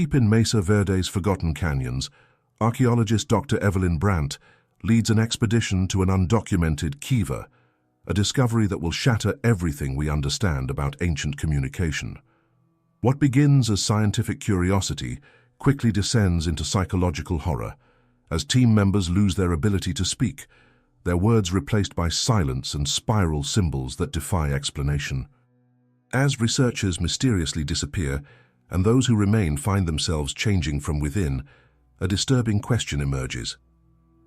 Deep in Mesa Verde's forgotten canyons, archaeologist Dr. Evelyn Brandt leads an expedition to an undocumented kiva, a discovery that will shatter everything we understand about ancient communication. What begins as scientific curiosity quickly descends into psychological horror, as team members lose their ability to speak, their words replaced by silence and spiral symbols that defy explanation. As researchers mysteriously disappear, and those who remain find themselves changing from within, a disturbing question emerges.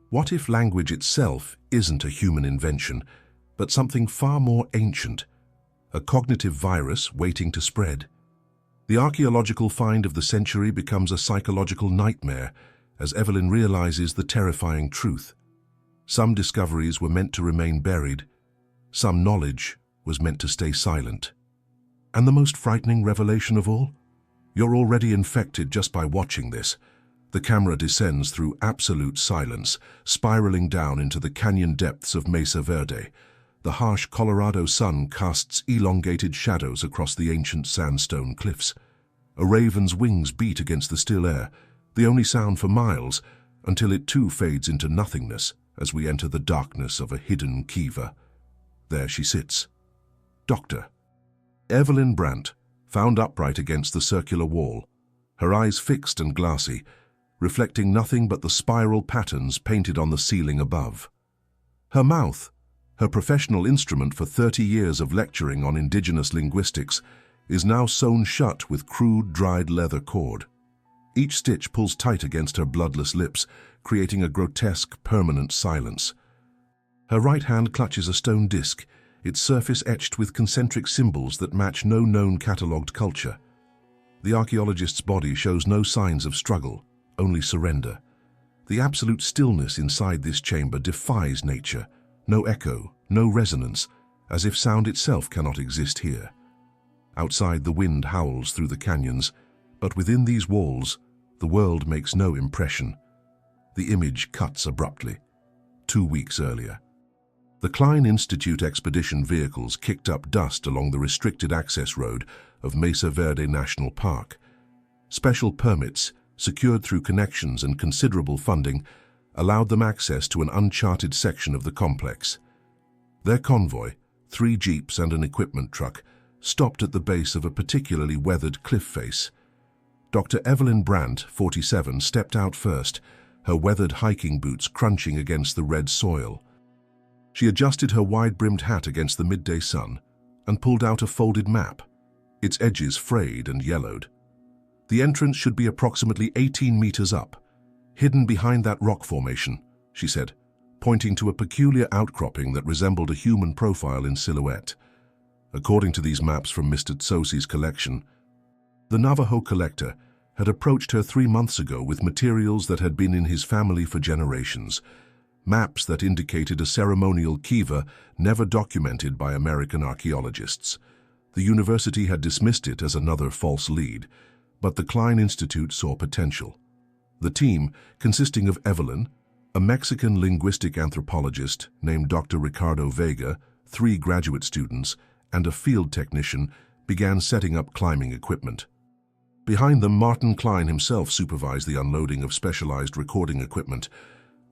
What if language itself isn't a human invention, but something far more ancient, a cognitive virus waiting to spread? The archaeological find of the century becomes a psychological nightmare as Evelyn realizes the terrifying truth. Some discoveries were meant to remain buried, some knowledge was meant to stay silent. And the most frightening revelation of all? You're already infected just by watching this. The camera descends through absolute silence, spiraling down into the canyon depths of Mesa Verde. The harsh Colorado sun casts elongated shadows across the ancient sandstone cliffs. A raven's wings beat against the still air, the only sound for miles, until it too fades into nothingness as we enter the darkness of a hidden kiva. There she sits. Dr. Evelyn Brandt, found upright against the circular wall, her eyes fixed and glassy, reflecting nothing but the spiral patterns painted on the ceiling above. Her mouth, her professional instrument for 30 years of lecturing on indigenous linguistics, is now sewn shut with crude, dried leather cord. Each stitch pulls tight against her bloodless lips, creating a grotesque, permanent silence. Her right hand clutches a stone disc, its surface etched with concentric symbols that match no known catalogued culture. The archaeologist's body shows no signs of struggle, only surrender. The absolute stillness inside this chamber defies nature. No echo, no resonance, as if sound itself cannot exist here. Outside, the wind howls through the canyons, but within these walls, the world makes no impression. The image cuts abruptly. 2 weeks earlier. The Klein Institute expedition vehicles kicked up dust along the restricted access road of Mesa Verde National Park. Special permits, secured through connections and considerable funding, allowed them access to an uncharted section of the complex. Their convoy, 3 jeeps and an equipment truck, stopped at the base of a particularly weathered cliff face. Dr. Evelyn Brandt, 47, stepped out first, her weathered hiking boots crunching against the red soil. She adjusted her wide-brimmed hat against the midday sun and pulled out a folded map, its edges frayed and yellowed. The entrance should be approximately 18 meters up, hidden behind that rock formation, she said, pointing to a peculiar outcropping that resembled a human profile in silhouette. According to these maps from Mr. Tsosi's collection, the Navajo collector had approached her 3 months ago with materials that had been in his family for generations, maps that indicated a ceremonial kiva never documented by American archaeologists. The university had dismissed it as another false lead, but the Klein Institute saw potential. The team, consisting of Evelyn, a Mexican linguistic anthropologist named Dr. Ricardo Vega, 3 graduate students, and a field technician, began setting up climbing equipment. Behind them, Martin Klein himself supervised the unloading of specialized recording equipment.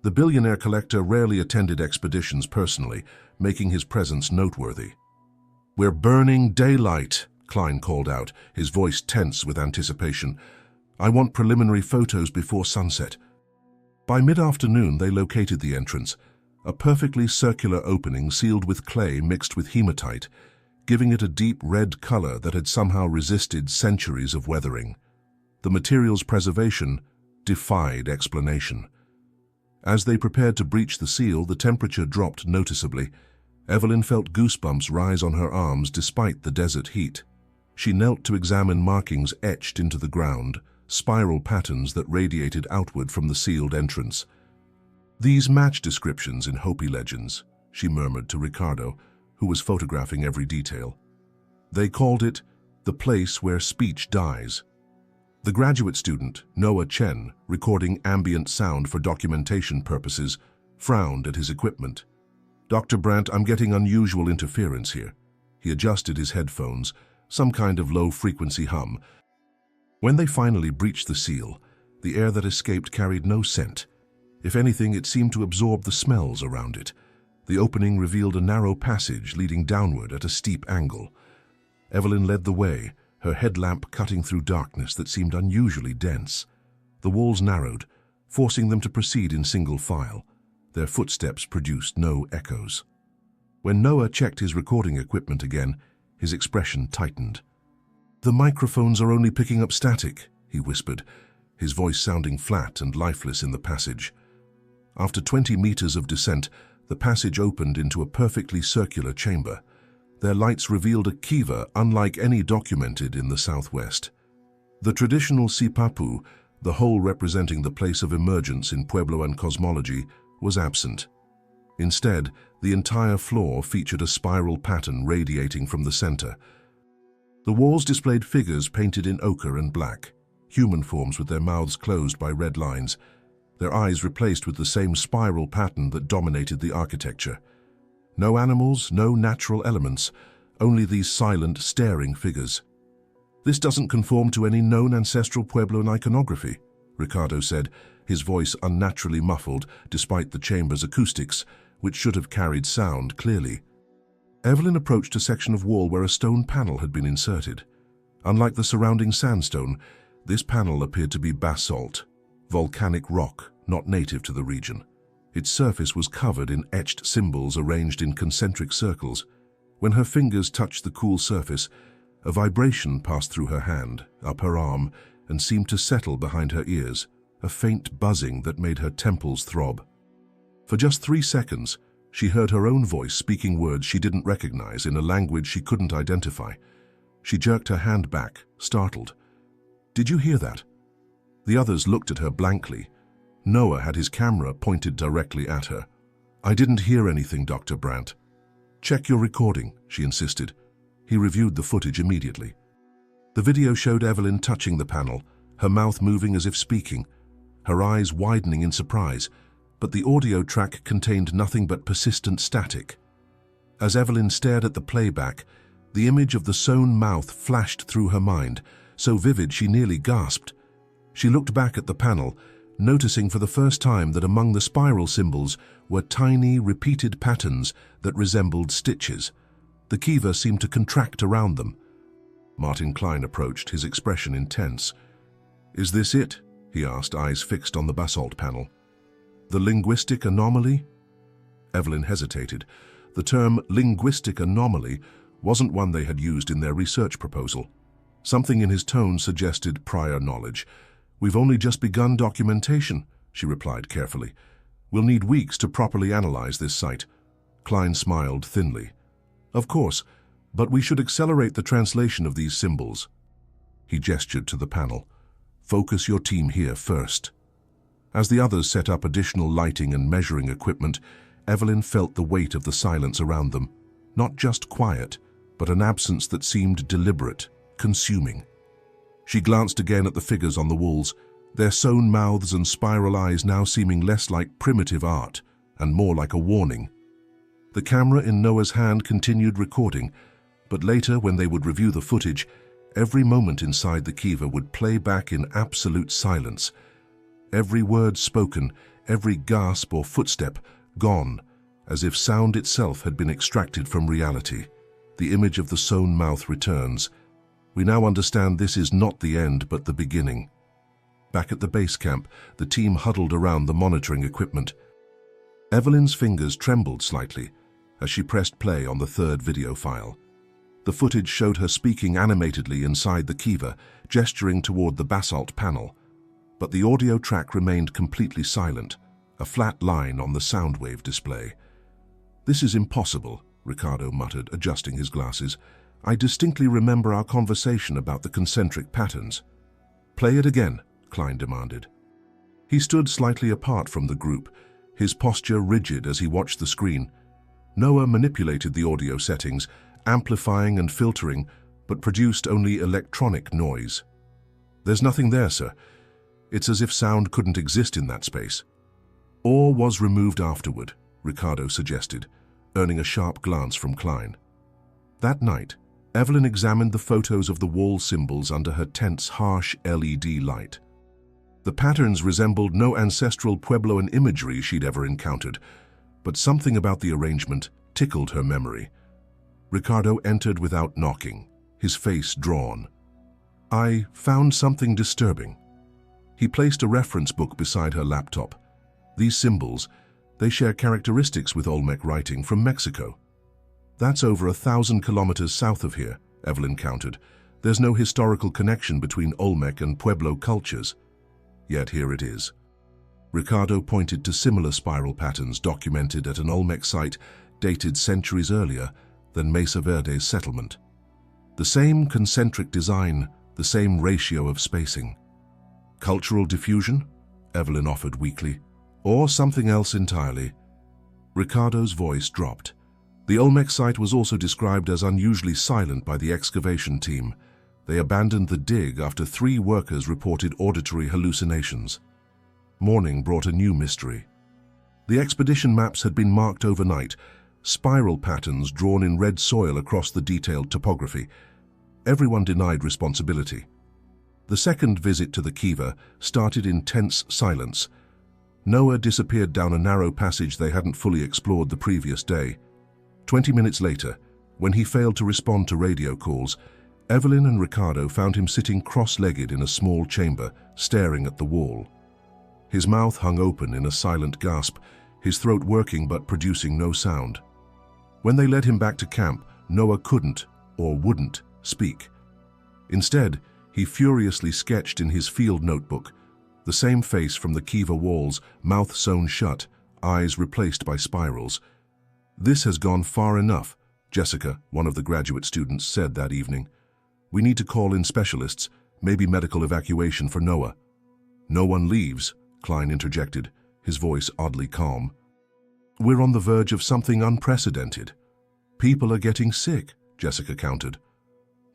The billionaire collector rarely attended expeditions personally, making his presence noteworthy. "We're burning daylight," Klein called out, his voice tense with anticipation. "I want preliminary photos before sunset." By mid-afternoon, they located the entrance, a perfectly circular opening sealed with clay mixed with hematite, giving it a deep red color that had somehow resisted centuries of weathering. The material's preservation defied explanation. As they prepared to breach the seal, the temperature dropped noticeably. Evelyn felt goosebumps rise on her arms despite the desert heat. She knelt to examine markings etched into the ground, spiral patterns that radiated outward from the sealed entrance. "These match descriptions in Hopi legends," she murmured to Ricardo, who was photographing every detail. They called it the place where speech dies. The graduate student, Noah Chen, recording ambient sound for documentation purposes, frowned at his equipment. "Dr. Brandt, I'm getting unusual interference here." He adjusted his headphones, some kind of low-frequency hum. When they finally breached the seal, the air that escaped carried no scent. If anything, it seemed to absorb the smells around it. The opening revealed a narrow passage leading downward at a steep angle. Evelyn led the way, her headlamp cutting through darkness that seemed unusually dense. The walls narrowed, forcing them to proceed in single file. Their footsteps produced no echoes. When Noah checked his recording equipment again, his expression tightened. "The microphones are only picking up static," he whispered, his voice sounding flat and lifeless in the passage. After 20 meters of descent, the passage opened into a perfectly circular chamber. Their lights revealed a kiva unlike any documented in the southwest. The traditional sipapu, the hole representing the place of emergence in Puebloan cosmology, was absent. Instead, the entire floor featured a spiral pattern radiating from the center. The walls displayed figures painted in ochre and black, human forms with their mouths closed by red lines, their eyes replaced with the same spiral pattern that dominated the architecture. No animals, no natural elements, only these silent, staring figures. "This doesn't conform to any known ancestral Puebloan iconography," Ricardo said, his voice unnaturally muffled despite the chamber's acoustics, which should have carried sound clearly. Evelyn approached a section of wall where a stone panel had been inserted. Unlike the surrounding sandstone, this panel appeared to be basalt, volcanic rock not native to the region. Its surface was covered in etched symbols arranged in concentric circles. When her fingers touched the cool surface, a vibration passed through her hand, up her arm, and seemed to settle behind her ears, a faint buzzing that made her temples throb. For just 3 seconds, she heard her own voice speaking words she didn't recognize in a language she couldn't identify. She jerked her hand back, startled. "Did you hear that?" The others looked at her blankly. Noah had his camera pointed directly at her. "I didn't hear anything, Dr. Brandt." "Check your recording," she insisted. He reviewed the footage immediately. The video showed Evelyn touching the panel, her mouth moving as if speaking, her eyes widening in surprise, but the audio track contained nothing but persistent static. As Evelyn stared at the playback, the image of the sewn mouth flashed through her mind, so vivid she nearly gasped. She looked back at the panel, noticing for the first time that among the spiral symbols were tiny, repeated patterns that resembled stitches. The kiva seemed to contract around them. Martin Klein approached, his expression intense. "Is this it?" he asked, eyes fixed on the basalt panel. "The linguistic anomaly?" Evelyn hesitated. The term linguistic anomaly wasn't one they had used in their research proposal. Something in his tone suggested prior knowledge. "We've only just begun documentation," she replied carefully. "We'll need weeks to properly analyze this site." Klein smiled thinly. "Of course, but we should accelerate the translation of these symbols." He gestured to the panel. "Focus your team here first." As the others set up additional lighting and measuring equipment, Evelyn felt the weight of the silence around them. Not just quiet, but an absence that seemed deliberate, consuming. She glanced again at the figures on the walls, their sewn mouths and spiral eyes now seeming less like primitive art and more like a warning. The camera in Noah's hand continued recording, but later, when they would review the footage, every moment inside the kiva would play back in absolute silence. Every word spoken, every gasp or footstep, gone, as if sound itself had been extracted from reality. The image of the sewn mouth returns. "We now understand this is not the end, but the beginning." Back at the base camp, the team huddled around the monitoring equipment. Evelyn's fingers trembled slightly as she pressed play on the third video file. The footage showed her speaking animatedly inside the kiva, gesturing toward the basalt panel. But the audio track remained completely silent, a flat line on the sound wave display. "This is impossible," Ricardo muttered, adjusting his glasses. "I distinctly remember our conversation about the concentric patterns." "Play it again," Klein demanded. He stood slightly apart from the group, his posture rigid as he watched the screen. Noah manipulated the audio settings, amplifying and filtering, but produced only electronic noise. "There's nothing there, sir. It's as if sound couldn't exist in that space." "Or was removed afterward," Ricardo suggested, earning a sharp glance from Klein. That night, Evelyn examined the photos of the wall symbols under her tent's harsh LED light. The patterns resembled no ancestral Puebloan imagery she'd ever encountered, but something about the arrangement tickled her memory. Ricardo entered without knocking, his face drawn. "I found something disturbing." He placed a reference book beside her laptop. "These symbols, they share characteristics with Olmec writing from Mexico." "That's over 1,000 kilometers south of here," Evelyn countered. "There's no historical connection between Olmec and Pueblo cultures." Yet here it is. Ricardo pointed to similar spiral patterns documented at an Olmec site dated centuries earlier than Mesa Verde's settlement. The same concentric design, the same ratio of spacing. Cultural diffusion? Evelyn offered weakly. Or something else entirely. Ricardo's voice dropped. The Olmec site was also described as unusually silent by the excavation team. They abandoned the dig after 3 workers reported auditory hallucinations. Morning brought a new mystery. The expedition maps had been marked overnight, spiral patterns drawn in red soil across the detailed topography. Everyone denied responsibility. The second visit to the kiva started in tense silence. Noah disappeared down a narrow passage they hadn't fully explored the previous day. 20 minutes later, when he failed to respond to radio calls, Evelyn and Ricardo found him sitting cross-legged in a small chamber, staring at the wall. His mouth hung open in a silent gasp, his throat working but producing no sound. When they led him back to camp, Noah couldn't, or wouldn't, speak. Instead, he furiously sketched in his field notebook, the same face from the kiva walls, mouth sewn shut, eyes replaced by spirals. "This has gone far enough," Jessica, one of the graduate students, said that evening. "We need to call in specialists, maybe medical evacuation for Noah." "No one leaves," Klein interjected, his voice oddly calm. "We're on the verge of something unprecedented." "People are getting sick," Jessica countered.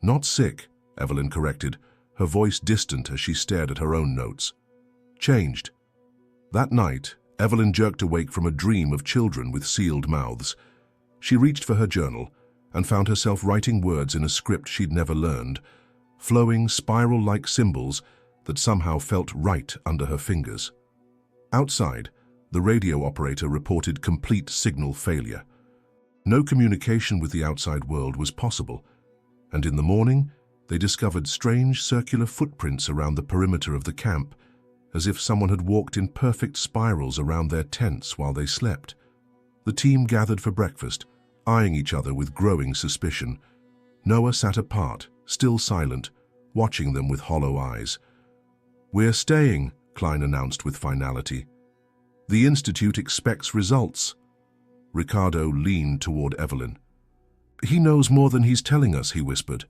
"Not sick," Evelyn corrected, her voice distant as she stared at her own notes. "Changed." That night, Evelyn jerked awake from a dream of children with sealed mouths. She reached for her journal and found herself writing words in a script she'd never learned, flowing spiral-like symbols that somehow felt right under her fingers. Outside, the radio operator reported complete signal failure. No communication with the outside world was possible, and in the morning, they discovered strange circular footprints around the perimeter of the camp, as if someone had walked in perfect spirals around their tents while they slept. The team gathered for breakfast, eyeing each other with growing suspicion. Noah sat apart, still silent, watching them with hollow eyes. "We're staying," Klein announced with finality. "The Institute expects results." Ricardo leaned toward Evelyn. "He knows more than he's telling us," he whispered.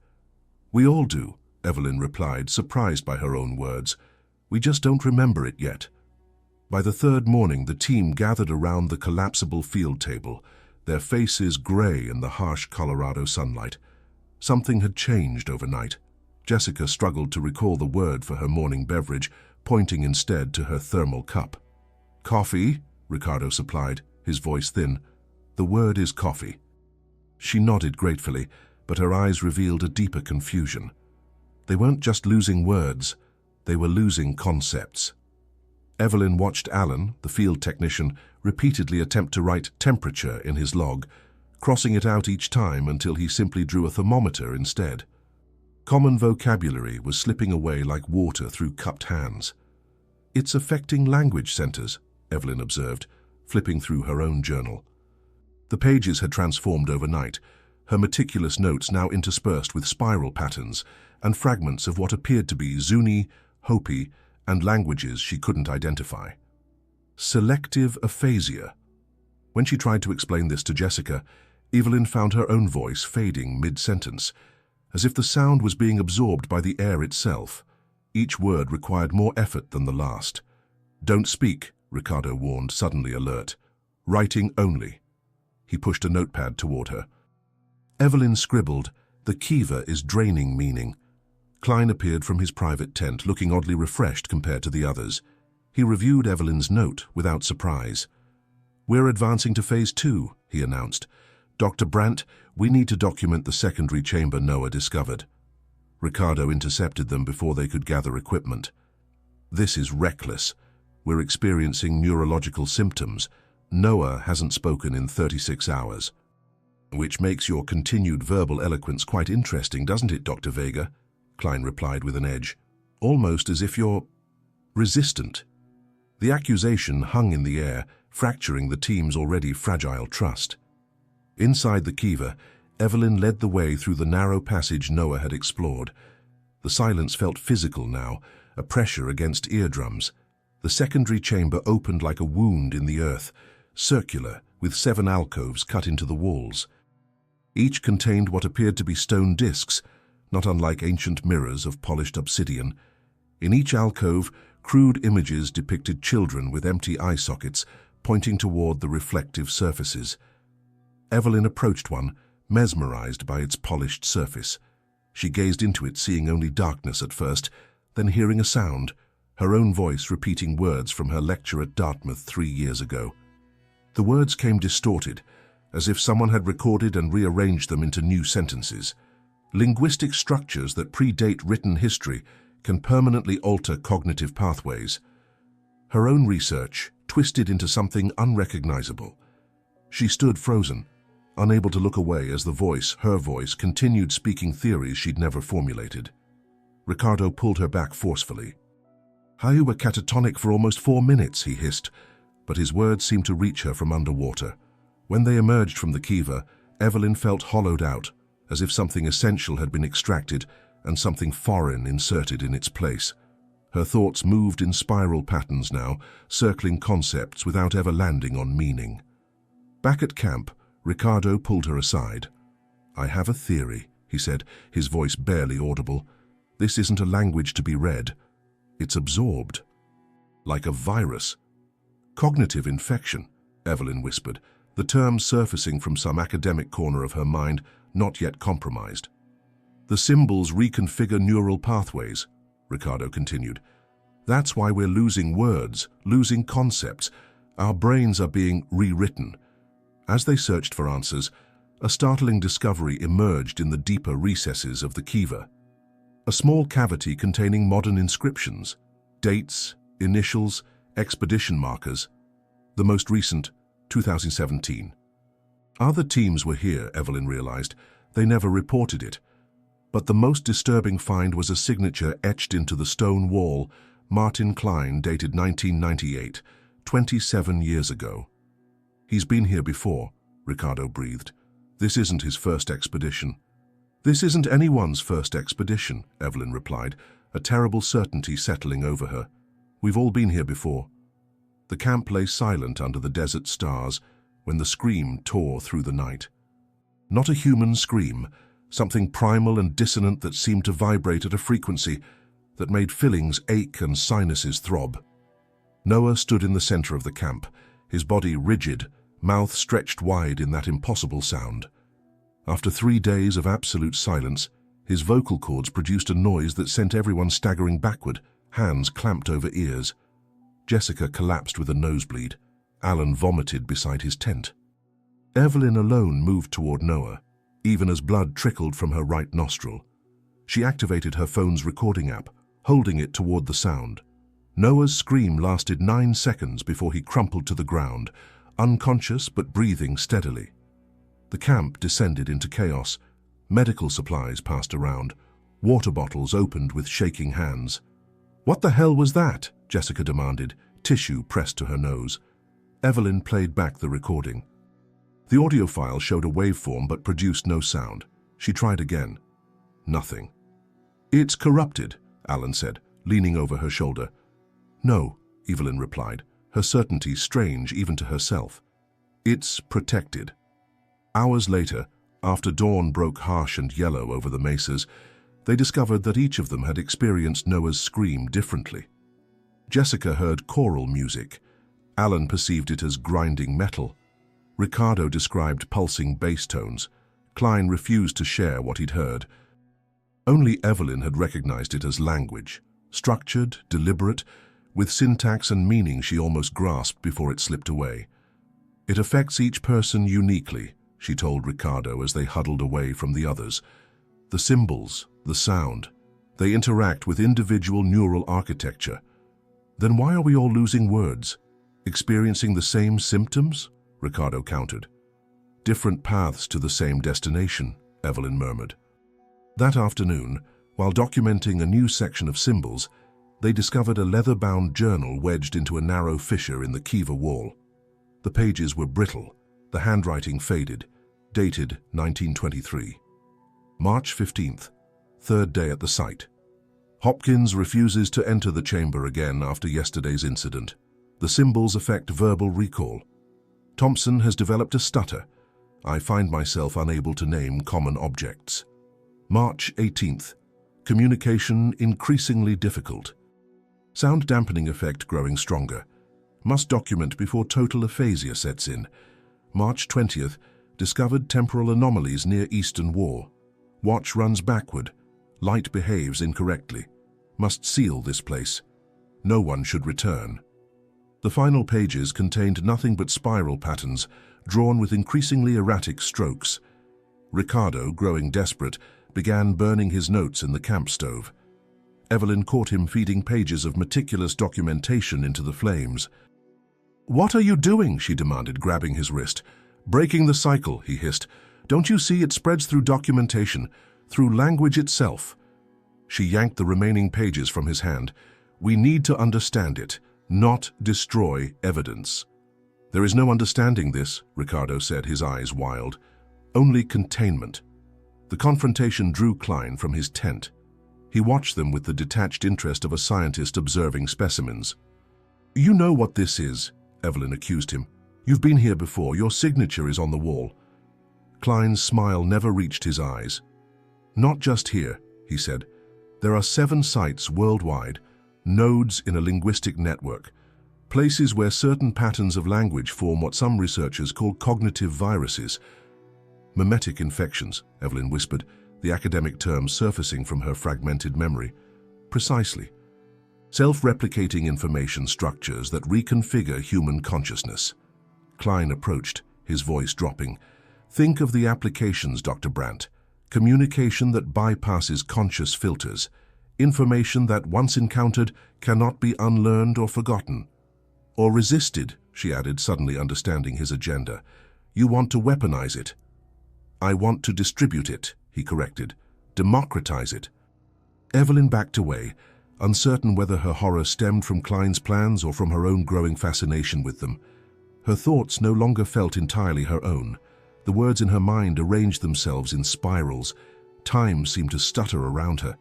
"We all do," Evelyn replied, surprised by her own words. "We just don't remember it yet." By the third morning, the team gathered around the collapsible field table, their faces gray in the harsh Colorado sunlight. Something had changed overnight. Jessica struggled to recall the word for her morning beverage, pointing instead to her thermal cup. "Coffee," Ricardo supplied, his voice thin. "The word is coffee." She nodded gratefully, but her eyes revealed a deeper confusion. They weren't just losing words, they were losing concepts. Evelyn watched Alan, the field technician, repeatedly attempt to write temperature in his log, crossing it out each time until he simply drew a thermometer instead. Common vocabulary was slipping away like water through cupped hands. "It's affecting language centers," Evelyn observed, flipping through her own journal. The pages had transformed overnight, her meticulous notes now interspersed with spiral patterns and fragments of what appeared to be Zuni, Hopi, and languages she couldn't identify. Selective aphasia. When she tried to explain this to Jessica, Evelyn found her own voice fading mid-sentence, as if the sound was being absorbed by the air itself. Each word required more effort than the last. "Don't speak," Ricardo warned, suddenly alert. "Writing only." He pushed a notepad toward her. Evelyn scribbled, "The kiva is draining meaning." Klein appeared from his private tent, looking oddly refreshed compared to the others. He reviewed Evelyn's note without surprise. "We're advancing to Phase 2, he announced. Dr. Brandt, we need to document the secondary chamber Noah discovered. Ricardo intercepted them before they could gather equipment. This is reckless. We're experiencing neurological symptoms. Noah hasn't spoken in 36 hours. Which makes your continued verbal eloquence quite interesting, doesn't it, Dr. Vega? Klein replied with an edge. Almost as if you're resistant. The accusation hung in the air, fracturing the team's already fragile trust. Inside the kiva, Evelyn led the way through the narrow passage Noah had explored. The silence felt physical now, a pressure against eardrums. The secondary chamber opened like a wound in the earth, circular, with 7 alcoves cut into the walls. Each contained what appeared to be stone discs, not unlike ancient mirrors of polished obsidian. In each alcove, crude images depicted children with empty eye sockets, pointing toward the reflective surfaces. Evelyn approached one, mesmerized by its polished surface. She gazed into it, seeing only darkness at first, then hearing a sound, her own voice repeating words from her lecture at Dartmouth 3 years ago. The words came distorted, as if someone had recorded and rearranged them into new sentences. Linguistic structures that predate written history can permanently alter cognitive pathways. Her own research twisted into something unrecognizable. She stood frozen, unable to look away as the voice, her voice, continued speaking theories she'd never formulated. Ricardo pulled her back forcefully. "You were catatonic for almost 4 minutes," he hissed, but his words seemed to reach her from underwater. When they emerged from the kiva, Evelyn felt hollowed out, as if something essential had been extracted and something foreign inserted in its place. Her thoughts moved in spiral patterns now, circling concepts without ever landing on meaning. Back at camp, Ricardo pulled her aside. "I have a theory," he said, his voice barely audible. "This isn't a language to be read. It's absorbed. Like a virus." "Cognitive infection," Evelyn whispered, the term surfacing from some academic corner of her mind, not yet compromised. "The symbols reconfigure neural pathways," Ricardo continued. "That's why we're losing words, losing concepts. Our brains are being rewritten." As they searched for answers, a startling discovery emerged in the deeper recesses of the kiva. A small cavity containing modern inscriptions, dates, initials, expedition markers. The most recent, 2017. Other teams were here, Evelyn realized. They never reported it. But the most disturbing find was a signature etched into the stone wall, Martin Klein, dated 1998, 27 years ago. "He's been here before," Ricardo breathed. "This isn't his first expedition." "This isn't anyone's first expedition," Evelyn replied, a terrible certainty settling over her. "We've all been here before." The camp lay silent under the desert stars when the scream tore through the night. Not a human scream, something primal and dissonant that seemed to vibrate at a frequency that made fillings ache and sinuses throb. Noah stood in the center of the camp, his body rigid, mouth stretched wide in that impossible sound. After 3 days of absolute silence, his vocal cords produced a noise that sent everyone staggering backward, hands clamped over ears. Jessica collapsed with a nosebleed. Alan vomited beside his tent. Evelyn alone moved toward Noah, even as blood trickled from her right nostril. She activated her phone's recording app, holding it toward the sound. Noah's scream lasted 9 seconds before he crumpled to the ground, unconscious but breathing steadily. The camp descended into chaos. Medical supplies passed around. Water bottles opened with shaking hands. "What the hell was that?" Jessica demanded, tissue pressed to her nose. Evelyn played back the recording. The audio file showed a waveform but produced no sound. She tried again. Nothing. "It's corrupted," Alan said, leaning over her shoulder. "No," Evelyn replied, her certainty strange even to herself. "It's protected." Hours later, after dawn broke harsh and yellow over the mesas, they discovered that each of them had experienced Noah's scream differently. Jessica heard choral music. Alan perceived it as grinding metal. Ricardo described pulsing bass tones. Klein refused to share what he'd heard. Only Evelyn had recognized it as language, structured, deliberate, with syntax and meaning she almost grasped before it slipped away. "It affects each person uniquely," she told Ricardo as they huddled away from the others. The symbols, the sound, they interact with individual neural architecture. Then why are we all losing words? Experiencing the same symptoms? Ricardo countered. Different paths to the same destination, Evelyn murmured. That afternoon, while documenting a new section of symbols, they discovered a leather-bound journal wedged into a narrow fissure in the kiva wall. The pages were brittle, the handwriting faded, dated 1923. March 15th, third day at the site. Hopkins refuses to enter the chamber again after yesterday's incident. The symbols affect verbal recall. Thompson has developed a stutter. I find myself unable to name common objects. March 18th. Communication increasingly difficult. Sound dampening effect growing stronger. Must document before total aphasia sets in. March 20th. Discovered temporal anomalies near Eastern War. Watch runs backward. Light behaves incorrectly. Must seal this place. No one should return. The final pages contained nothing but spiral patterns, drawn with increasingly erratic strokes. Ricardo, growing desperate, began burning his notes in the camp stove. Evelyn caught him feeding pages of meticulous documentation into the flames. "What are you doing?" she demanded, grabbing his wrist. "Breaking the cycle," he hissed. "Don't you see it spreads through documentation, through language itself?" She yanked the remaining pages from his hand. "We need to understand it, not destroy evidence." "There is no understanding this," Ricardo said, his eyes wild. "Only containment." The confrontation drew Klein from his tent. He watched them with the detached interest of a scientist observing specimens. "You know what this is," Evelyn accused him. "You've been here before. Your signature is on the wall." Klein's smile never reached his eyes. "Not just here," he said. "There are 7 sites worldwide, nodes in a linguistic network, places where certain patterns of language form what some researchers call cognitive viruses." "Mimetic infections," Evelyn whispered, the academic term surfacing from her fragmented memory. "Precisely. Self-replicating information structures that reconfigure human consciousness." Klein approached, his voice dropping. "Think of the applications, Dr. Brandt. Communication that bypasses conscious filters. Information that, once encountered, cannot be unlearned or forgotten. Or resisted," she added, suddenly understanding his agenda. "You want to weaponize it." "I want to distribute it," he corrected. "Democratize it." Evelyn backed away, uncertain whether her horror stemmed from Klein's plans or from her own growing fascination with them. Her thoughts no longer felt entirely her own. The words in her mind arranged themselves in spirals. Time seemed to stutter around her.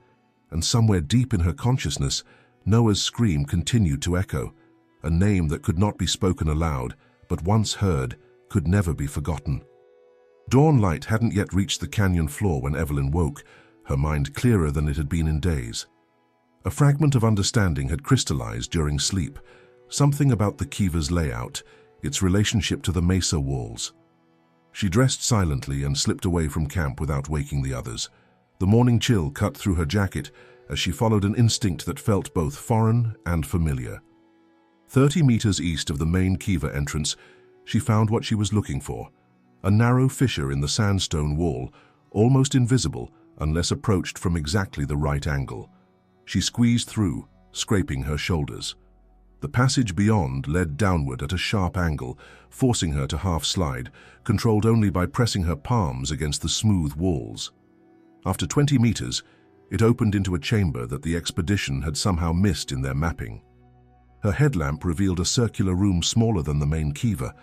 And somewhere deep in her consciousness, Noah's scream continued to echo, a name that could not be spoken aloud, but once heard, could never be forgotten. Dawn light hadn't yet reached the canyon floor when Evelyn woke, her mind clearer than it had been in days. A fragment of understanding had crystallized during sleep, something about the kiva's layout, its relationship to the mesa walls. She dressed silently and slipped away from camp without waking the others. The morning chill cut through her jacket as she followed an instinct that felt both foreign and familiar. 30 meters east of the main kiva entrance, she found what she was looking for, a narrow fissure in the sandstone wall, almost invisible unless approached from exactly the right angle. She squeezed through, scraping her shoulders. The passage beyond led downward at a sharp angle, forcing her to half-slide, controlled only by pressing her palms against the smooth walls. After 20 meters, it opened into a chamber that the expedition had somehow missed in their mapping. Her headlamp revealed a circular room smaller than the main kiva.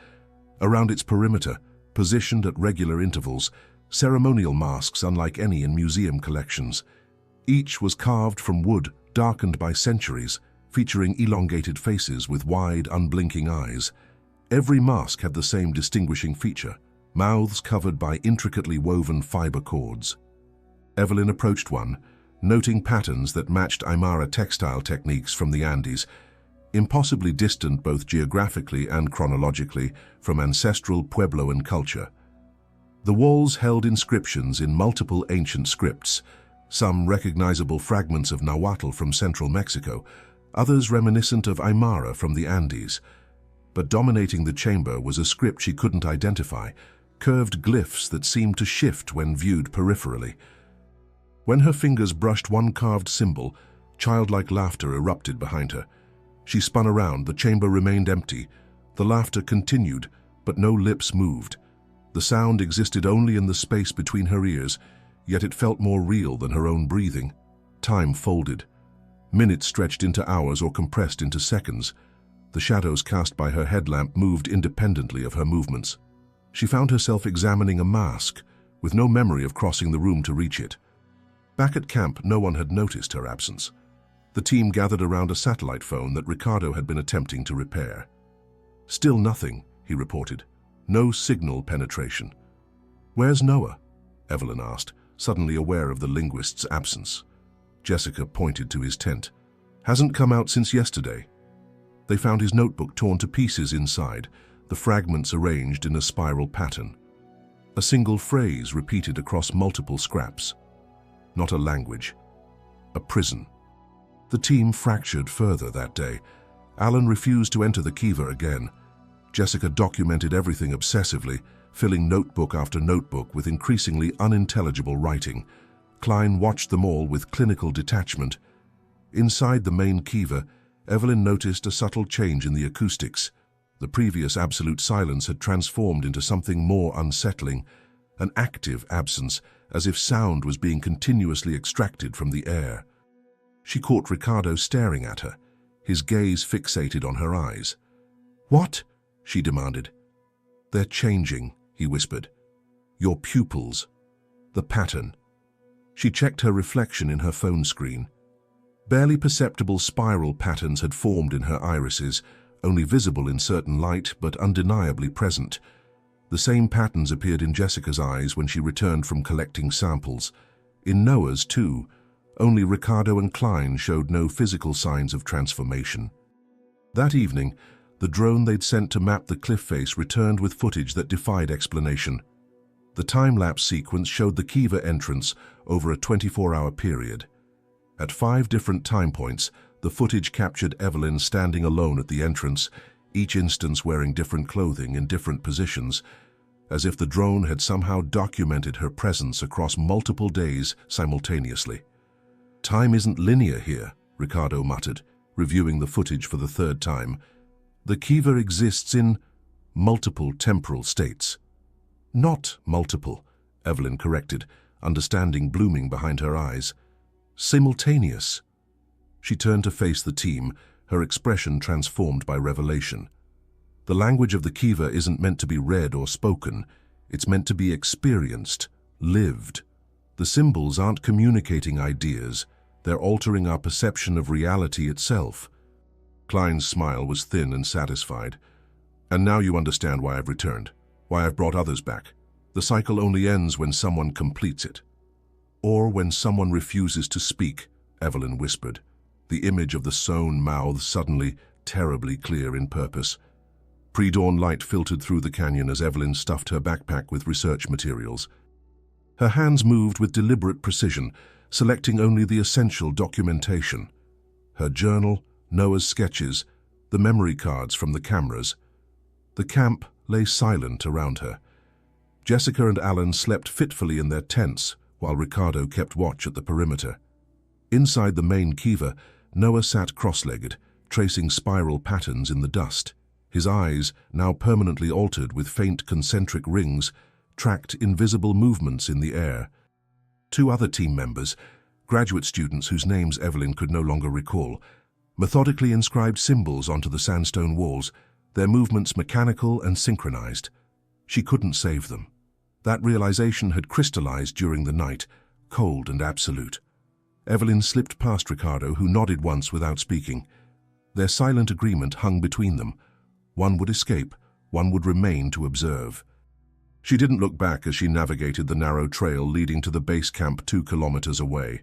Around its perimeter, positioned at regular intervals, ceremonial masks unlike any in museum collections. Each was carved from wood darkened by centuries, featuring elongated faces with wide, unblinking eyes. Every mask had the same distinguishing feature, mouths covered by intricately woven fiber cords. Evelyn approached one, noting patterns that matched Aymara textile techniques from the Andes, impossibly distant both geographically and chronologically from ancestral Puebloan culture. The walls held inscriptions in multiple ancient scripts, some recognizable fragments of Nahuatl from central Mexico, others reminiscent of Aymara from the Andes. But dominating the chamber was a script she couldn't identify, curved glyphs that seemed to shift when viewed peripherally. When her fingers brushed one carved symbol, childlike laughter erupted behind her. She spun around, the chamber remained empty. The laughter continued, but no lips moved. The sound existed only in the space between her ears, yet it felt more real than her own breathing. Time folded. Minutes stretched into hours or compressed into seconds. The shadows cast by her headlamp moved independently of her movements. She found herself examining a mask, with no memory of crossing the room to reach it. Back at camp, no one had noticed her absence. The team gathered around a satellite phone that Ricardo had been attempting to repair. "Still nothing," he reported. "No signal penetration." "Where's Noah?" Evelyn asked, suddenly aware of the linguist's absence. Jessica pointed to his tent. "Hasn't come out since yesterday." They found his notebook torn to pieces inside, the fragments arranged in a spiral pattern. A single phrase repeated across multiple scraps. Not a language. A prison. The team fractured further that day. Alan refused to enter the Kiva again. Jessica documented everything obsessively, filling notebook after notebook with increasingly unintelligible writing. Klein watched them all with clinical detachment. Inside the main Kiva, Evelyn noticed a subtle change in the acoustics. The previous absolute silence had transformed into something more unsettling, an active absence, as if sound was being continuously extracted from the air. She caught Ricardo staring at her, his gaze fixated on her eyes. "What?" she demanded. "They're changing," he whispered. "Your pupils. The pattern." She checked her reflection in her phone screen. Barely perceptible spiral patterns had formed in her irises, only visible in certain light but undeniably present. The same patterns appeared in Jessica's eyes when she returned from collecting samples. In Noah's, too. Only Ricardo and Klein showed no physical signs of transformation. That evening, the drone they'd sent to map the cliff face returned with footage that defied explanation. The time-lapse sequence showed the Kiva entrance over a 24-hour period. At 5 different time points, the footage captured Evelyn standing alone at the entrance, each instance wearing different clothing in different positions, as if the drone had somehow documented her presence across multiple days simultaneously. "Time isn't linear here," Ricardo muttered, reviewing the footage for the 3rd time. "The Kiva exists in multiple temporal states." "Not multiple," Evelyn corrected, understanding blooming behind her eyes. "Simultaneous." She turned to face the team, her expression transformed by revelation. The language of the Kiva isn't meant to be read or spoken. It's meant to be experienced, lived. The symbols aren't communicating ideas. They're altering our perception of reality itself. Klein's smile was thin and satisfied. "And now you understand why I've returned, why I've brought others back. The cycle only ends when someone completes it." "Or when someone refuses to speak," Evelyn whispered, the image of the sewn mouth suddenly terribly clear in purpose. Pre-dawn light filtered through the canyon as Evelyn stuffed her backpack with research materials. Her hands moved with deliberate precision, selecting only the essential documentation. Her journal, Noah's sketches, the memory cards from the cameras. The camp lay silent around her. Jessica and Alan slept fitfully in their tents, while Ricardo kept watch at the perimeter. Inside the main Kiva, Noah sat cross-legged, tracing spiral patterns in the dust. His eyes, now permanently altered with faint concentric rings, tracked invisible movements in the air. 2 other team members, graduate students whose names Evelyn could no longer recall, methodically inscribed symbols onto the sandstone walls, their movements mechanical and synchronized. She couldn't save them. That realization had crystallized during the night, cold and absolute. Evelyn slipped past Ricardo, who nodded once without speaking. Their silent agreement hung between them. One would escape, one would remain to observe. She didn't look back as she navigated the narrow trail leading to the base camp 2 kilometers away.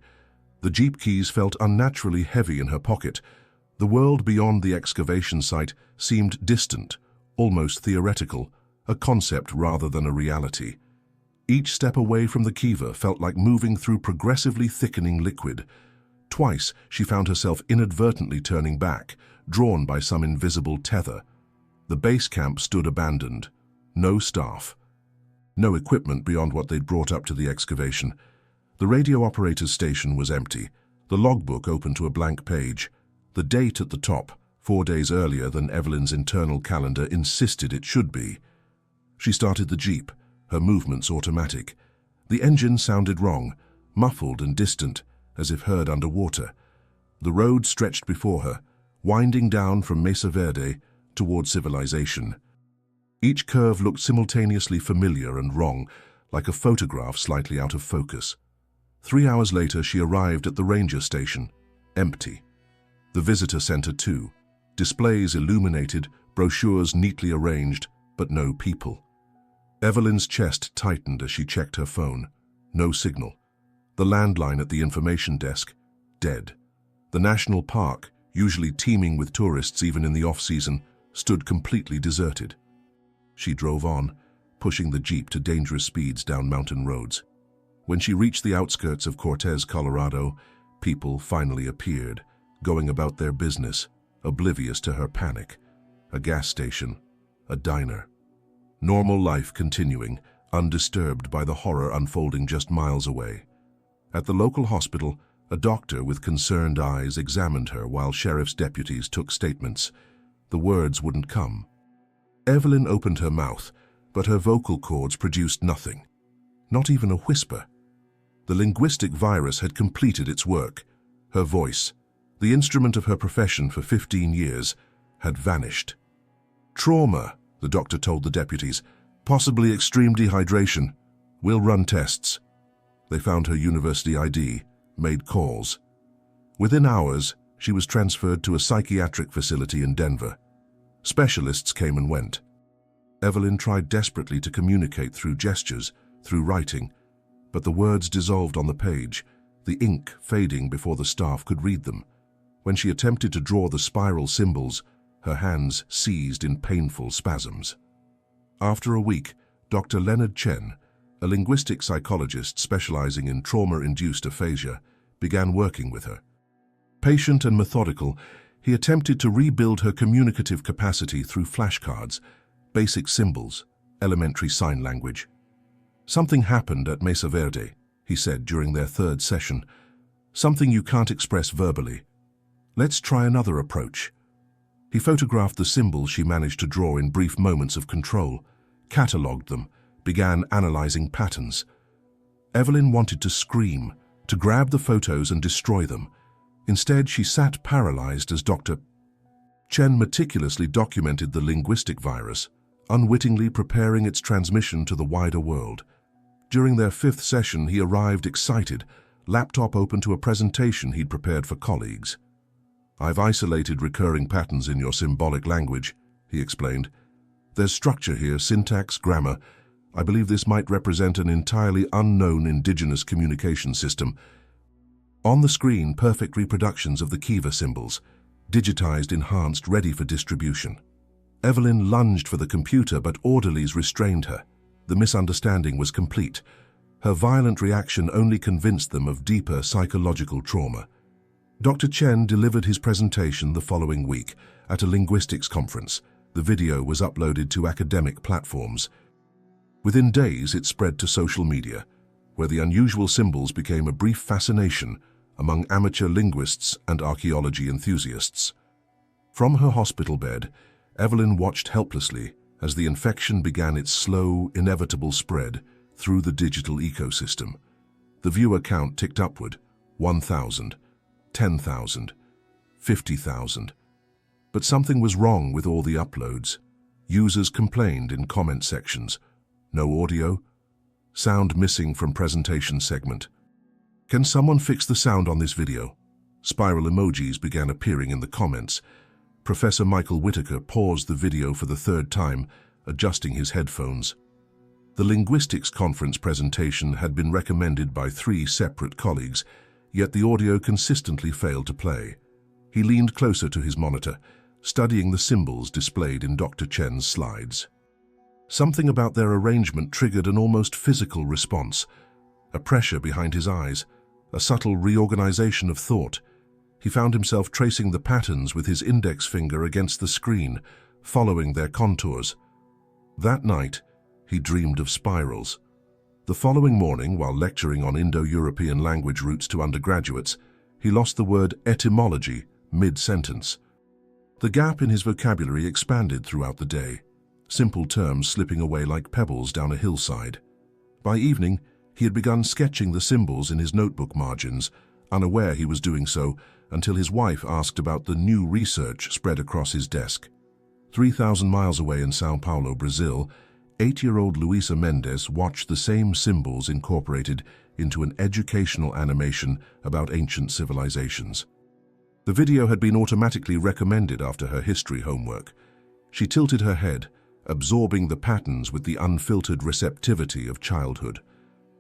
The jeep keys felt unnaturally heavy in her pocket. The world beyond the excavation site seemed distant, almost theoretical, a concept rather than a reality. Each step away from the Kiva felt like moving through progressively thickening liquid. Twice she found herself inadvertently turning back, drawn by some invisible tether. The base camp stood abandoned. No staff. No equipment beyond what they'd brought up to the excavation. The radio operator's station was empty, the logbook open to a blank page. The date at the top, 4 days earlier than Evelyn's internal calendar insisted it should be. She started the jeep, her movements automatic. The engine sounded wrong, muffled and distant, as if heard underwater. The road stretched before her, winding down from Mesa Verde toward civilization. Each curve looked simultaneously familiar and wrong, like a photograph slightly out of focus. 3 hours later, she arrived at the ranger station, empty. The visitor center too, displays illuminated, brochures neatly arranged, but no people. Evelyn's chest tightened as she checked her phone. No signal. The landline at the information desk, dead. The national park, usually teeming with tourists even in the off-season, stood completely deserted. She drove on, pushing the jeep to dangerous speeds down mountain roads. When she reached the outskirts of Cortez, Colorado, people finally appeared, going about their business, oblivious to her panic. A gas station, a diner. Normal life continuing, undisturbed by the horror unfolding just miles away. At the local hospital, a doctor with concerned eyes examined her while sheriff's deputies took statements. The words wouldn't come. Evelyn opened her mouth, but her vocal cords produced nothing. Not even a whisper. The linguistic virus had completed its work. Her voice, the instrument of her profession for 15 years, had vanished. Trauma, the doctor told the deputies. Possibly extreme dehydration. We'll run tests. They found her university ID, made calls. Within hours, she was transferred to a psychiatric facility in Denver. Specialists came and went. Evelyn tried desperately to communicate through gestures, through writing, but the words dissolved on the page, the ink fading before the staff could read them. When she attempted to draw the spiral symbols, her hands seized in painful spasms. After a week, Dr. Leonard Chen, a linguistic psychologist specializing in trauma-induced aphasia, began working with her. Patient and methodical, he attempted to rebuild her communicative capacity through flashcards, basic symbols, elementary sign language. Something happened at Mesa Verde, he said during their third session. Something you can't express verbally. Let's try another approach. He photographed the symbols she managed to draw in brief moments of control, catalogued them, began analyzing patterns. Evelyn wanted to scream, to grab the photos and destroy them. Instead, she sat paralyzed as Dr. Chen meticulously documented the linguistic virus, unwittingly preparing its transmission to the wider world. During their fifth session, he arrived excited, laptop open to a presentation he'd prepared for colleagues. I've isolated recurring patterns in your symbolic language, he explained. There's structure here, syntax, grammar. I believe this might represent an entirely unknown indigenous communication system. On the screen, perfect reproductions of the Kiva symbols, digitized, enhanced, ready for distribution. Evelyn lunged for the computer, but orderlies restrained her. The misunderstanding was complete. Her violent reaction only convinced them of deeper psychological trauma. Dr. Chen delivered his presentation the following week at a linguistics conference. The video was uploaded to academic platforms. Within days, it spread to social media, where the unusual symbols became a brief fascination among amateur linguists and archaeology enthusiasts. From her hospital bed, Evelyn watched helplessly as the infection began its slow, inevitable spread through the digital ecosystem. The viewer count ticked upward, 1,000, 10,000, 50,000. But something was wrong with all the uploads. Users complained in comment sections. No audio, sound missing from presentation segment. Can someone fix the sound on this video? Spiral emojis began appearing in the comments. Professor Michael Whitaker paused the video for the third time, adjusting his headphones. The linguistics conference presentation had been recommended by 3 separate colleagues, yet the audio consistently failed to play. He leaned closer to his monitor, studying the symbols displayed in Dr. Chen's slides. Something about their arrangement triggered an almost physical response, a pressure behind his eyes, a subtle reorganization of thought. He found himself tracing the patterns with his index finger against the screen, following their contours. That night, he dreamed of spirals. The following morning, while lecturing on Indo-European language routes to undergraduates, he lost the word etymology mid-sentence. The gap in his vocabulary expanded throughout the day, simple terms slipping away like pebbles down a hillside. By evening, he had begun sketching the symbols in his notebook margins, unaware he was doing so until his wife asked about the new research spread across his desk. 3,000 miles away in São Paulo, Brazil, 8-year-old Luisa Mendes watched the same symbols incorporated into an educational animation about ancient civilizations. The video had been automatically recommended after her history homework. She tilted her head, absorbing the patterns with the unfiltered receptivity of childhood.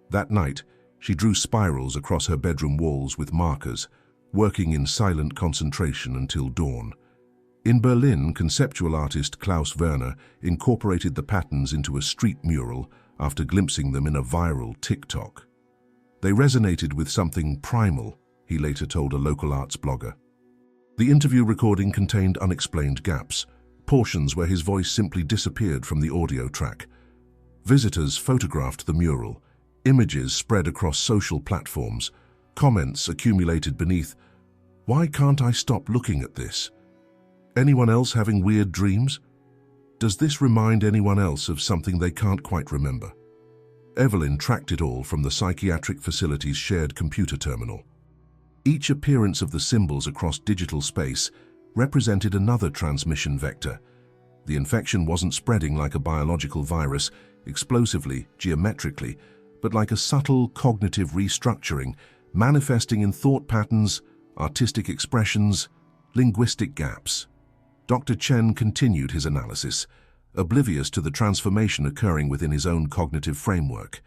That night, she drew spirals across her bedroom walls with markers, working in silent concentration until dawn. In Berlin, conceptual artist Klaus Werner incorporated the patterns into a street mural after glimpsing them in a viral TikTok. They resonated with something primal, he later told a local arts blogger. The interview recording contained unexplained gaps, portions where his voice simply disappeared from the audio track. Visitors photographed the mural, images spread across social platforms, comments accumulated beneath, "Why can't I stop looking at this? Anyone else having weird dreams? Does this remind anyone else of something they can't quite remember?" Evelyn tracked it all from the psychiatric facility's shared computer terminal. Each appearance of the symbols across digital space represented another transmission vector. The infection wasn't spreading like a biological virus, explosively, geometrically, but like a subtle cognitive restructuring, manifesting in thought patterns, artistic expressions, linguistic gaps. Dr. Chen continued his analysis, oblivious to the transformation occurring within his own cognitive framework.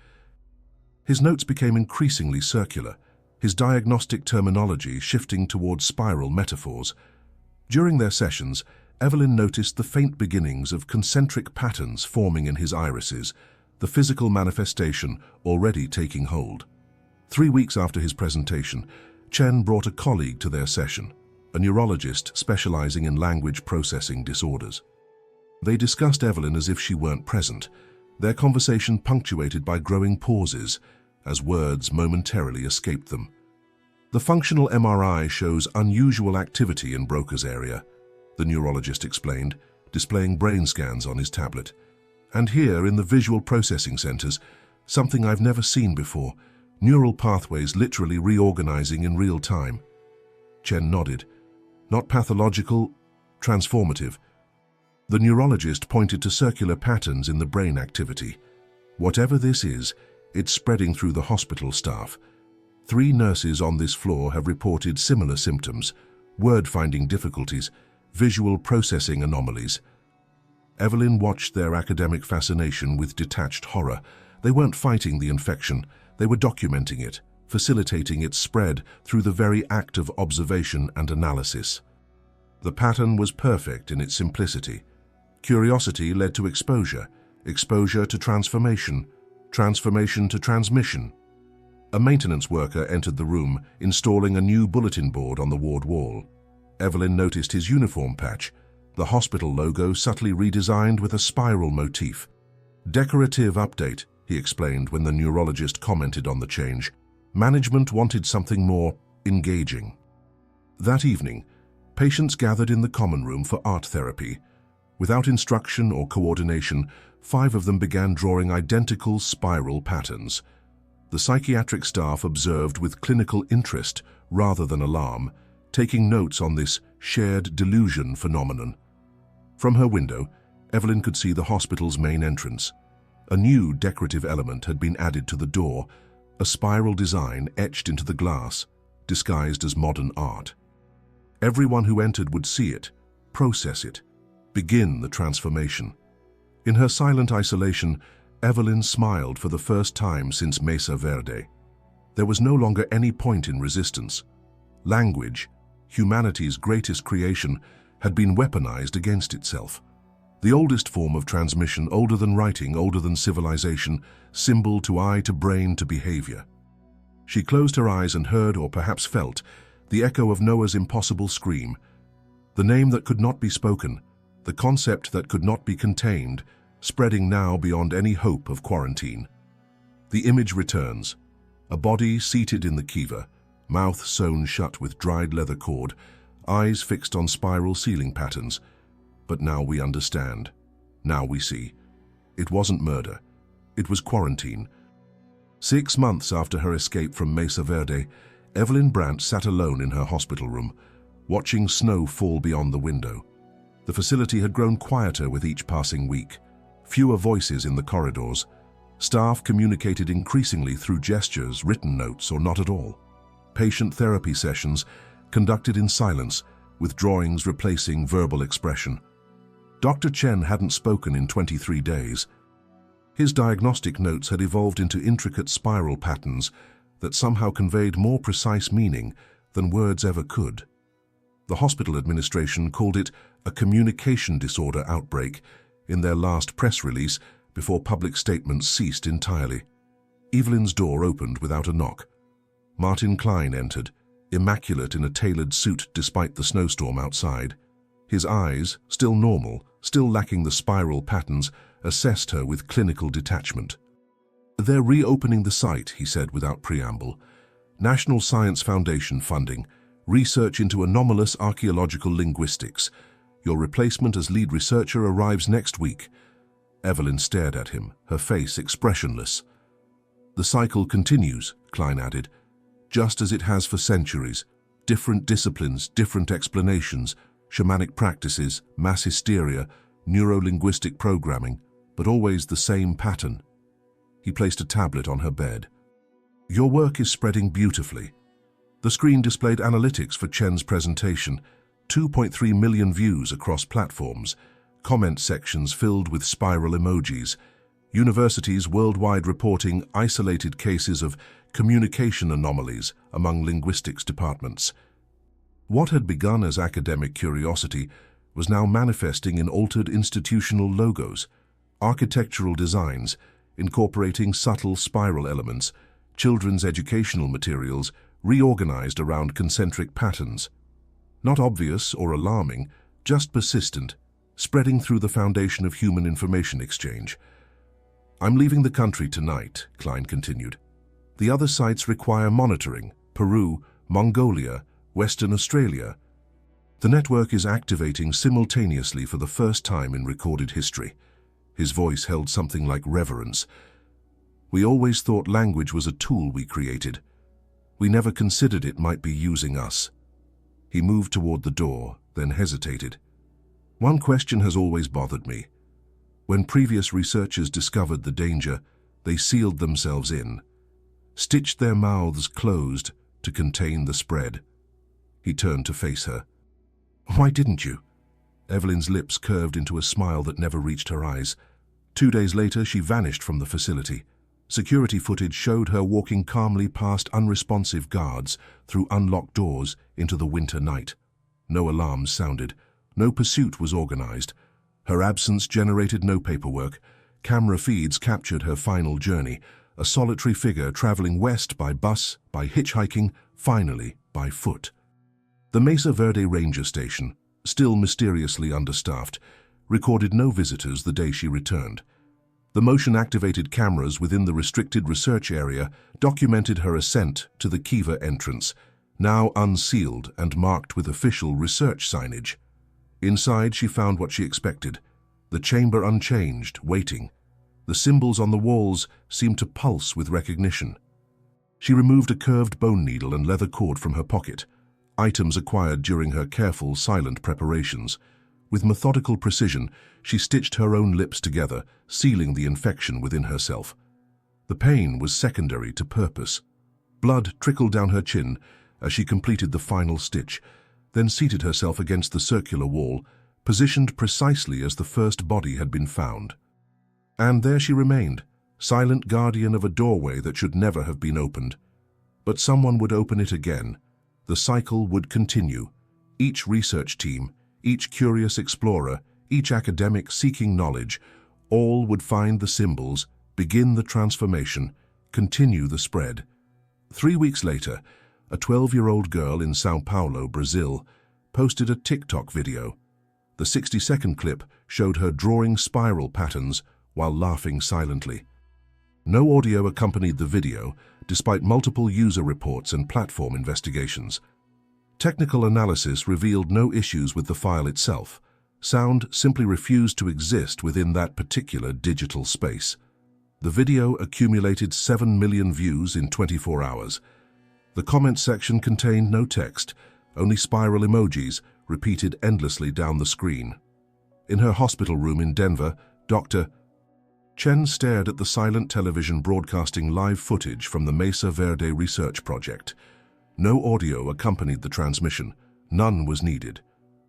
His notes became increasingly circular, his diagnostic terminology shifting towards spiral metaphors. During their sessions, Evelyn noticed the faint beginnings of concentric patterns forming in his irises, the physical manifestation already taking hold. 3 weeks after his presentation, Chen brought a colleague to their session, a neurologist specializing in language processing disorders. They discussed Evelyn as if she weren't present, their conversation punctuated by growing pauses as words momentarily escaped them. "The functional MRI shows unusual activity in Broca's area," the neurologist explained, displaying brain scans on his tablet. "And here in the visual processing centers, something I've never seen before, neural pathways literally reorganizing in real time." Chen nodded. "Not pathological, transformative." The neurologist pointed to circular patterns in the brain activity. "Whatever this is, it's spreading through the hospital staff. 3 nurses on this floor have reported similar symptoms, word-finding difficulties, visual processing anomalies." Evelyn watched their academic fascination with detached horror. They weren't fighting the infection, they were documenting it, facilitating its spread through the very act of observation and analysis. The pattern was perfect in its simplicity. Curiosity led to exposure, exposure to transformation, transformation to transmission. A maintenance worker entered the room, installing a new bulletin board on the ward wall. Evelyn noticed his uniform patch, the hospital logo subtly redesigned with a spiral motif. "Decorative update," he explained when the neurologist commented on the change. Management wanted something more engaging. That evening, patients gathered in the common room for art therapy. Without instruction or coordination, 5 of them began drawing identical spiral patterns. The psychiatric staff observed with clinical interest rather than alarm, taking notes on this shared delusion phenomenon. From her window, Evelyn could see the hospital's main entrance. A new decorative element had been added to the door, a spiral design etched into the glass, disguised as modern art. Everyone who entered would see it, process it, begin the transformation. In her silent isolation, Evelyn smiled for the first time since Mesa Verde. There was no longer any point in resistance. Language, humanity's greatest creation, had been weaponized against itself. The oldest form of transmission, older than writing, older than civilization, symbol to eye, to brain, to behavior. She closed her eyes and heard, or perhaps felt, the echo of Noah's impossible scream. The name that could not be spoken, the concept that could not be contained, spreading now beyond any hope of quarantine. The image returns. A body seated in the kiva, mouth sewn shut with dried leather cord, eyes fixed on spiral ceiling patterns. But now we understand. Now we see. It wasn't murder. It was quarantine. 6 months after her escape from Mesa Verde, Evelyn Brandt sat alone in her hospital room, watching snow fall beyond the window. The facility had grown quieter with each passing week. Fewer voices in the corridors. Staff communicated increasingly through gestures, written notes, or not at all. Patient therapy sessions conducted in silence, with drawings replacing verbal expression. Dr. Chen hadn't spoken in 23 days. His diagnostic notes had evolved into intricate spiral patterns that somehow conveyed more precise meaning than words ever could. The hospital administration called it a communication disorder outbreak in their last press release before public statements ceased entirely. Evelyn's door opened without a knock. Martin Klein entered, immaculate in a tailored suit despite the snowstorm outside. His eyes, still normal, still lacking the spiral patterns, assessed her with clinical detachment. "They're reopening the site," he said without preamble. "National Science Foundation funding, research into anomalous archaeological linguistics. Your replacement as lead researcher arrives next week." Evelyn stared at him, her face expressionless. "The cycle continues," Klein added, "just as it has for centuries. Different disciplines, different explanations, shamanic practices, mass hysteria, neuro-linguistic programming, but always the same pattern." He placed a tablet on her bed. "Your work is spreading beautifully." The screen displayed analytics for Chen's presentation, 2.3 million views across platforms, comment sections filled with spiral emojis, universities worldwide reporting isolated cases of communication anomalies among linguistics departments. What had begun as academic curiosity was now manifesting in altered institutional logos, architectural designs incorporating subtle spiral elements, children's educational materials reorganized around concentric patterns. Not obvious or alarming, just persistent, spreading through the foundation of human information exchange. "I'm leaving the country tonight," Klein continued. "The other sites require monitoring: Peru, Mongolia, Western Australia. The network is activating simultaneously for the first time in recorded history." His voice held something like reverence. "We always thought language was a tool we created. We never considered it might be using us." He moved toward the door, then hesitated. "One question has always bothered me. When previous researchers discovered the danger, they sealed themselves in, stitched their mouths closed to contain the spread." He turned to face her. "Why didn't you?" Evelyn's lips curved into a smile that never reached her eyes. 2 days later, she vanished from the facility. Security footage showed her walking calmly past unresponsive guards through unlocked doors into the winter night. No alarms sounded. No pursuit was organized. Her absence generated no paperwork. Camera feeds captured her final journey, a solitary figure traveling west by bus, by hitchhiking, finally by foot. The Mesa Verde Ranger Station, still mysteriously understaffed, recorded no visitors the day she returned. The motion-activated cameras within the restricted research area documented her ascent to the Kiva entrance, now unsealed and marked with official research signage. Inside, she found what she expected: the chamber unchanged, waiting. The symbols on the walls seemed to pulse with recognition. She removed a curved bone needle and leather cord from her pocket, items acquired during her careful, silent preparations. With methodical precision, she stitched her own lips together, sealing the infection within herself. The pain was secondary to purpose. Blood trickled down her chin as she completed the final stitch, then seated herself against the circular wall, positioned precisely as the first body had been found. And there she remained, silent guardian of a doorway that should never have been opened. But someone would open it again. The cycle would continue. Each research team, each curious explorer, each academic seeking knowledge, all would find the symbols, begin the transformation, continue the spread. 3 weeks later, a 12-year-old girl in São Paulo, Brazil, posted a TikTok video. The 60-second clip showed her drawing spiral patterns while laughing silently. No audio accompanied the video, despite multiple user reports and platform investigations. Technical analysis revealed no issues with the file itself. Sound simply refused to exist within that particular digital space. The video accumulated 7 million views in 24 hours. The comment section contained no text, only spiral emojis repeated endlessly down the screen. In her hospital room in Denver, Dr. Chen stared at the silent television broadcasting live footage from the Mesa Verde research project. No audio accompanied the transmission. None was needed.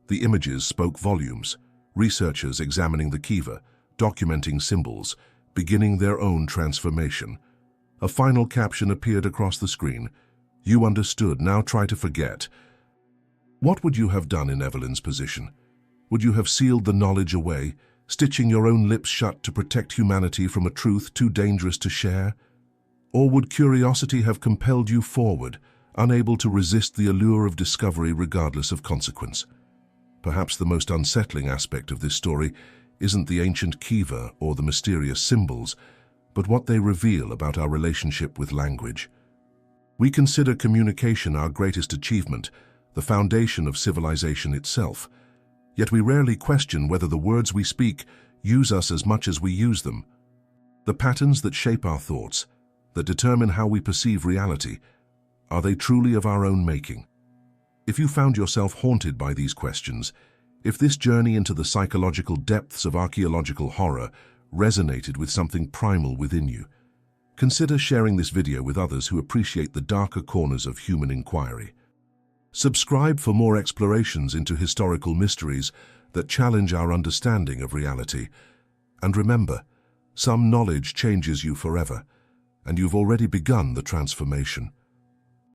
The images spoke volumes, researchers examining the kiva, documenting symbols, beginning their own transformation. A final caption appeared across the screen. "You understood, now try to forget." What would you have done in Evelyn's position? Would you have sealed the knowledge away, stitching your own lips shut to protect humanity from a truth too dangerous to share? Or would curiosity have compelled you forward, unable to resist the allure of discovery regardless of consequence? Perhaps the most unsettling aspect of this story isn't the ancient kiva or the mysterious symbols, but what they reveal about our relationship with language. We consider communication our greatest achievement, the foundation of civilization itself. Yet we rarely question whether the words we speak use us as much as we use them. The patterns that shape our thoughts, that determine how we perceive reality, are they truly of our own making? If you found yourself haunted by these questions, if this journey into the psychological depths of archaeological horror resonated with something primal within you, consider sharing this video with others who appreciate the darker corners of human inquiry. Subscribe for more explorations into historical mysteries that challenge our understanding of reality. And remember, some knowledge changes you forever, and you've already begun the transformation.